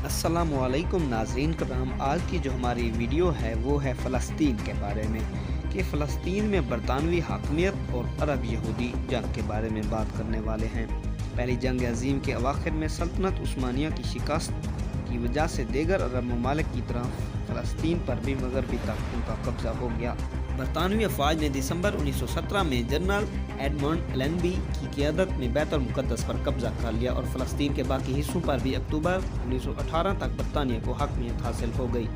السلام علیکم ناظرین کرام، آج کی جو ہماری ویڈیو ہے وہ ہے فلسطین کے بارے میں کہ فلسطین میں برطانوی حاکمیت اور عرب یہودی جنگ کے بارے میں بات کرنے والے ہیں۔ پہلی جنگ عظیم کے اواخر میں سلطنت عثمانیہ کی شکست کی وجہ سے دیگر عرب ممالک کی طرح فلسطین پر بھی مغربی طاقتوں کا قبضہ ہو گیا۔ برطانوی افواج نے دسمبر 1917 میں جنرل ایڈمنڈ النبی کی قیادت میں بیت المقدس پر قبضہ کر لیا اور فلسطین کے باقی حصوں پر بھی اکتوبر 1918 تک برطانیہ کو حاکمیت حاصل ہو گئی۔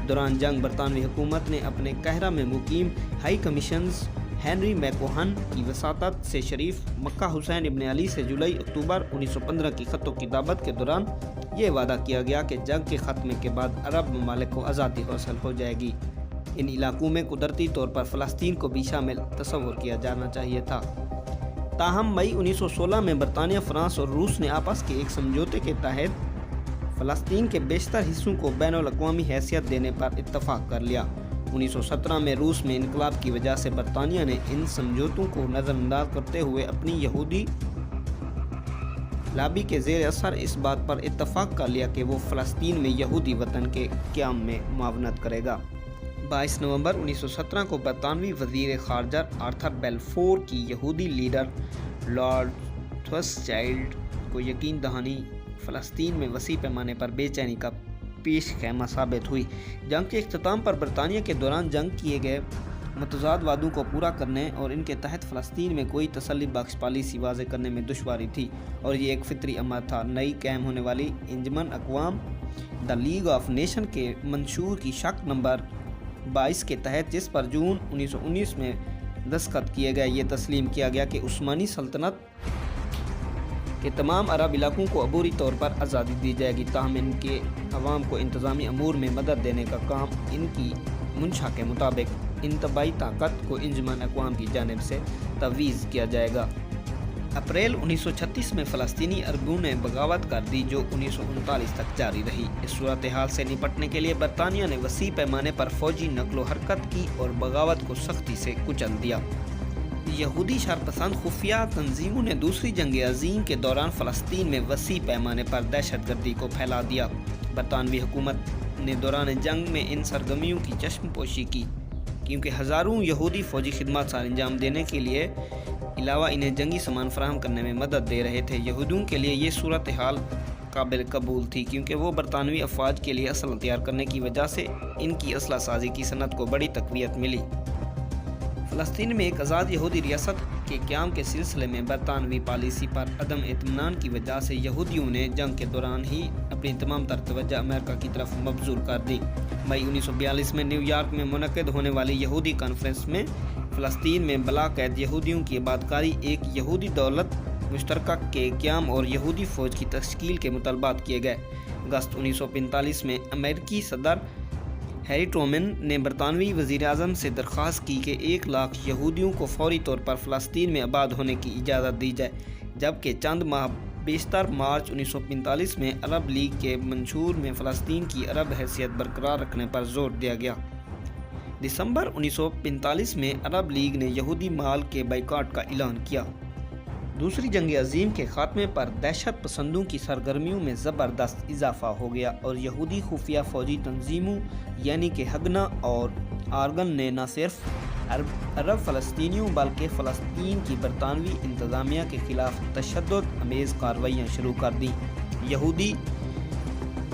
دوران جنگ برطانوی حکومت نے اپنے قاہرہ میں مقیم ہائی کمیشنز ہنری میکوہن کی وساطت سے شریف مکہ حسین ابن علی سے جولائی اکتوبر 1915 کی خط و کتابت کے دوران یہ وعدہ کیا گیا کہ جنگ کے خاتمے کے بعد عرب ممالک کو آزادی حاصل ہو جائے گی۔ ان علاقوں میں قدرتی طور پر فلسطین کو بھی شامل تصور کیا جانا چاہیے تھا۔ تاہم مئی 1916 میں برطانیہ، فرانس اور روس نے آپس کے ایک سمجھوتے کے تحت فلسطین کے بیشتر حصوں کو بین الاقوامی حیثیت دینے پر اتفاق کر لیا۔ 1917 میں روس میں انقلاب کی وجہ سے برطانیہ نے ان سمجھوتوں کو نظر انداز کرتے ہوئے اپنی یہودی لابی کے زیر اثر اس بات پر اتفاق کر لیا کہ وہ فلسطین میں یہودی وطن کے قیام میں معاونت کرے گا۔ 22 نومبر 1917 کو برطانوی وزیر خارجہ آرتھر بیلفور کی یہودی لیڈر لارڈ تھروسچائلڈ کو یقین دہانی فلسطین میں وسیع پیمانے پر بے چینی کا پیش خیمہ ثابت ہوئی۔ جنگ کے اختتام پر برطانیہ کے دوران جنگ کیے گئے متضاد وعدوں کو پورا کرنے اور ان کے تحت فلسطین میں کوئی تسلی بخش پالیسی واضح کرنے میں دشواری تھی، اور یہ ایک فطری امر تھا۔ نئی قائم ہونے والی انجمن اقوام دی لیگ آف نیشن کے منشور کی شق نمبر 22 کے تحت، جس پر جون 1919 میں دستخط کیے گئے، یہ تسلیم کیا گیا کہ عثمانی سلطنت کے تمام عرب علاقوں کو عبوری طور پر آزادی دی جائے گی، تاہم ان کے عوام کو انتظامی امور میں مدد دینے کا کام ان کی منشا کے مطابق انتباہی طاقت کو انجمن اقوام کی جانب سے تفویض کیا جائے گا۔ اپریل 1936 میں فلسطینی عربوں نے بغاوت کر دی جو 1939 تک جاری رہی۔ اس صورتحال سے نپٹنے کے لیے برطانیہ نے وسیع پیمانے پر فوجی نقل و حرکت کی اور بغاوت کو سختی سے کچل دیا۔ یہودی شرپسند خفیہ تنظیموں نے دوسری جنگ عظیم کے دوران فلسطین میں وسیع پیمانے پر دہشت گردی کو پھیلا دیا۔ برطانوی حکومت نے دوران جنگ میں ان سرگرمیوں کی چشم پوشی کی، کیونکہ ہزاروں یہودی فوجی خدمات سر انجام دینے کے لیے علاوہ انہیں جنگی سامان فراہم کرنے میں مدد دے رہے تھے۔ یہودیوں کے لیے یہ صورتحال قابل قبول تھی، کیونکہ وہ برطانوی افواج کے لیے اسلحہ تیار کرنے کی وجہ سے ان کی اسلحہ سازی کی صنعت کو بڑی تقویت ملی۔ فلسطین میں ایک آزاد یہودی ریاست کے قیام کے سلسلے میں برطانوی پالیسی پر عدم اطمینان کی وجہ سے یہودیوں نے جنگ کے دوران ہی اپنی تمام تر توجہ امریکہ کی طرف مبذول کر دی۔ مئی 1942 میں نیو یارک میں منعقد ہونے والی یہودی کانفرنس میں فلسطین میں بلا قید یہودیوں کی آبادکاری، ایک یہودی دولت مشترکہ کے قیام اور یہودی فوج کی تشکیل کے مطالبات کیے گئے۔ اگست 1945 میں امریکی صدر ہیری ٹرومن نے برطانوی وزیر اعظم سے درخواست کی کہ 1,00,000 یہودیوں کو فوری طور پر فلسطین میں آباد ہونے کی اجازت دی جائے، جبکہ چند ماہ بیشتر مارچ 1945 میں عرب لیگ کے منشور میں فلسطین کی عرب حیثیت برقرار رکھنے پر زور دیا گیا۔ دسمبر 1945 میں عرب لیگ نے یہودی مال کے بائیکاٹ کا اعلان کیا۔ دوسری جنگ عظیم کے خاتمے پر دہشت پسندوں کی سرگرمیوں میں زبردست اضافہ ہو گیا اور یہودی خفیہ فوجی تنظیموں یعنی کہ ہگنا اور آرگن نے نہ صرف عرب فلسطینیوں بلکہ فلسطین کی برطانوی انتظامیہ کے خلاف تشدد امیز کارروائیاں شروع کر دیں۔ یہودی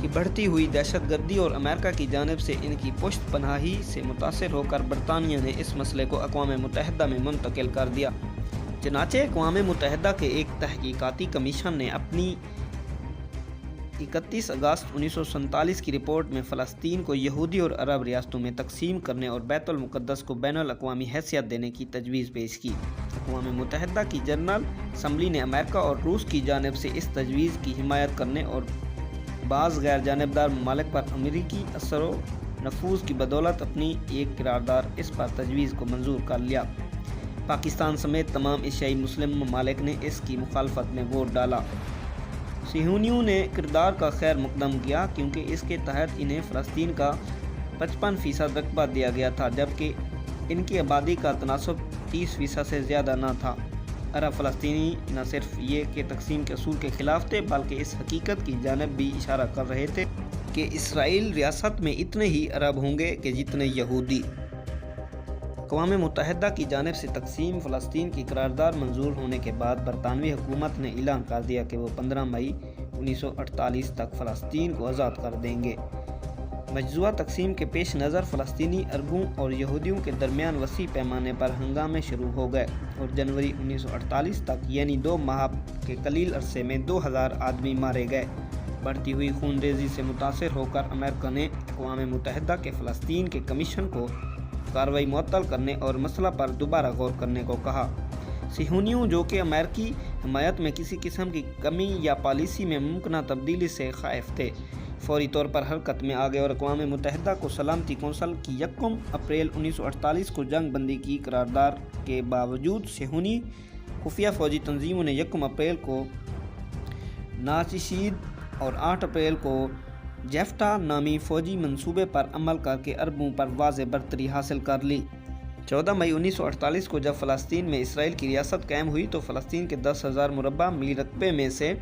کی بڑھتی ہوئی دہشت گردی اور امریکہ کی جانب سے ان کی پشت پناہی سے متاثر ہو کر برطانیہ نے اس مسئلے کو اقوام متحدہ میں منتقل کر دیا۔ چنانچہ اقوام متحدہ کے ایک تحقیقاتی کمیشن نے اپنی 31 اگست 1947 کی رپورٹ میں فلسطین کو یہودی اور عرب ریاستوں میں تقسیم کرنے اور بیت المقدس کو بین الاقوامی حیثیت دینے کی تجویز پیش کی۔ اقوام متحدہ کی جنرل اسمبلی نے امریکہ اور روس کی جانب سے اس تجویز کی حمایت کرنے اور بعض غیر جانبدار ممالک پر امریکی اثر و نفوذ کی بدولت اپنی ایک قرارداد اس پر تجویز کو منظور کر لیا۔ پاکستان سمیت تمام ایشیائی مسلم ممالک نے اس کی مخالفت میں ووٹ ڈالا۔ صہیونیوں نے کردار کا خیر مقدم کیا، کیونکہ اس کے تحت انہیں فلسطین کا 55% رقبہ دیا گیا تھا، جبکہ ان کی آبادی کا تناسب 30% سے زیادہ نہ تھا۔ عرب فلسطینی نہ صرف یہ کہ تقسیم کے اصول کے خلاف تھے بلکہ اس حقیقت کی جانب بھی اشارہ کر رہے تھے کہ اسرائیل ریاست میں اتنے ہی عرب ہوں گے کہ جتنے یہودی۔ اقوام متحدہ کی جانب سے تقسیم فلسطین کی قرارداد منظور ہونے کے بعد برطانوی حکومت نے اعلان کر دیا کہ وہ 15 مئی 1948 تک فلسطین کو آزاد کر دیں گے۔ مجزوعہ تقسیم کے پیش نظر فلسطینی عربوں اور یہودیوں کے درمیان وسیع پیمانے پر ہنگامے شروع ہو گئے اور جنوری 1948 تک یعنی 2 ماہ کے قلیل عرصے میں 2000 آدمی مارے گئے۔ بڑھتی ہوئی خونریزی سے متاثر ہو کر امریکہ نے اقوام متحدہ کے فلسطین کے کمیشن کو کارروائی معطل کرنے اور مسئلہ پر دوبارہ غور کرنے کو کہا۔ صہیونیوں جو کہ امریکی حمایت میں کسی قسم کی کمی یا پالیسی میں ممکنہ تبدیلی سے خائف تھے، فوری طور پر حرکت میں آ گئے اور اقوام متحدہ کو سلامتی کونسل کی 1 اپریل 1948 کو جنگ بندی کی قرارداد کے باوجود صہیونی خفیہ فوجی تنظیموں نے 1 اپریل کو ناچیشید اور 8 اپریل کو جیفٹا نامی فوجی منصوبے پر عمل کر کے عربوں پر واضح برتری حاصل کر لی۔ 14 مئی 1948 کو جب فلسطین میں اسرائیل کی ریاست قائم ہوئی تو فلسطین کے 10,000 مربع میل رقبے میں سے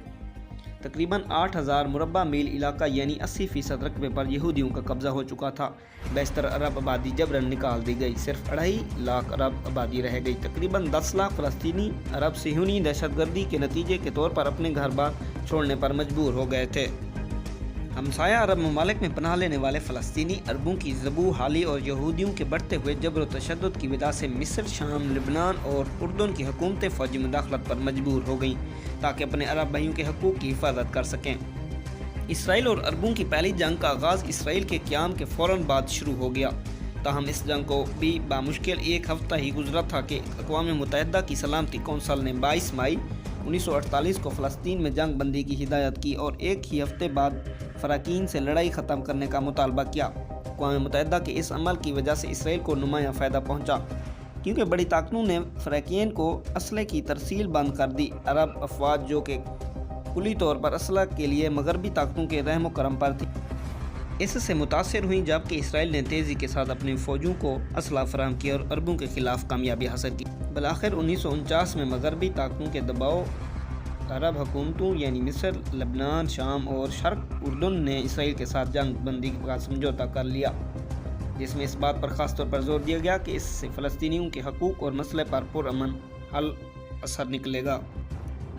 تقریباً 8,000 مربع میل علاقہ یعنی 80% رقبے پر یہودیوں کا قبضہ ہو چکا تھا۔ بیشتر عرب آبادی جبراً نکال دی گئی، صرف 2.5 لاکھ عرب آبادی رہ گئی۔ تقریباً 10 لاکھ فلسطینی عرب صہیونی دہشت گردی کے نتیجے کے طور پر اپنے گھر بار چھوڑنے پر مجبور ہو گئے تھے۔ ہمسایہ عرب ممالک میں پناہ لینے والے فلسطینی عربوں کی ذبح حالی اور یہودیوں کے بڑھتے ہوئے جبر و تشدد کی وجہ سے مصر، شام، لبنان اور اردن کی حکومتیں فوجی مداخلت پر مجبور ہو گئیں تاکہ اپنے عرب بھائیوں کے حقوق کی حفاظت کر سکیں۔ اسرائیل اور عربوں کی پہلی جنگ کا آغاز اسرائیل کے قیام کے فوراً بعد شروع ہو گیا، تاہم اس جنگ کو بھی بامشکل 1 ہفتہ ہی گزرا تھا کہ اقوام متحدہ کی سلامتی کونسل نے 22 مئی 1948 کو فلسطین میں جنگ بندی کی ہدایت کی اور 1 ہی ہفتے بعد فراقین سے لڑائی ختم کرنے کا مطالبہ کیا۔ اقوام متحدہ کے اس عمل کی وجہ سے اسرائیل کو نمایاں فائدہ پہنچا کیونکہ بڑی طاقتوں نے فراقین کو اسلحے کی ترسیل بند کر دی۔ عرب افواج جو کہ کلی طور پر اسلحے کے لیے مغربی طاقتوں کے رحم و کرم پر تھی، اس سے متاثر ہوئیں جبکہ اسرائیل نے تیزی کے ساتھ اپنی فوجوں کو اسلحہ فراہم کیا اور عربوں کے خلاف کامیابی حاصل کی۔ بالآخر 1949 میں مغربی طاقتوں کے دباؤ عرب حکومتوں یعنی مصر، لبنان، شام اور شرق اردن نے اسرائیل کے ساتھ جنگ بندی کا سمجھوتہ کر لیا، جس میں اس بات پر خاص طور پر زور دیا گیا کہ اس سے فلسطینیوں کے حقوق اور مسئلے پر پرامن حل اثر نکلے گا۔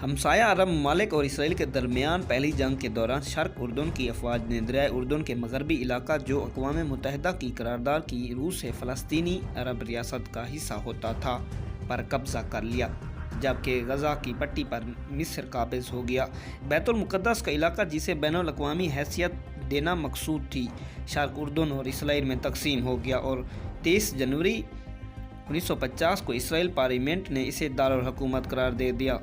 ہمسایہ عرب ممالک اور اسرائیل کے درمیان پہلی جنگ کے دوران شرق اردن کی افواج نے دریائے اردن کے مغربی علاقہ جو اقوام متحدہ کی قرارداد کی روح سے فلسطینی عرب ریاست کا حصہ ہوتا تھا پر قبضہ کر لیا، جبکہ غزہ کی پٹی پر مصر قابض ہو گیا۔ بیت المقدس کا علاقہ جسے بین الاقوامی حیثیت دینا مقصود تھی، شرق اردن اور اسرائیل میں تقسیم ہو گیا اور 23 جنوری 1950 کو اسرائیل پارلیمنٹ نے اسے دارالحکومت قرار دے دیا۔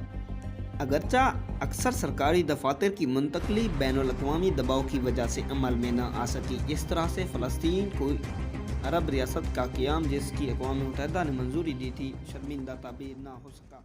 اگرچہ اکثر سرکاری دفاتر کی منتقلی بین الاقوامی دباؤ کی وجہ سے عمل میں نہ آ سکی، اس طرح سے فلسطین کو عرب ریاست کا قیام جس کی اقوام متحدہ نے منظوری دی تھی شرمندہ تعبیر نہ ہو سکا۔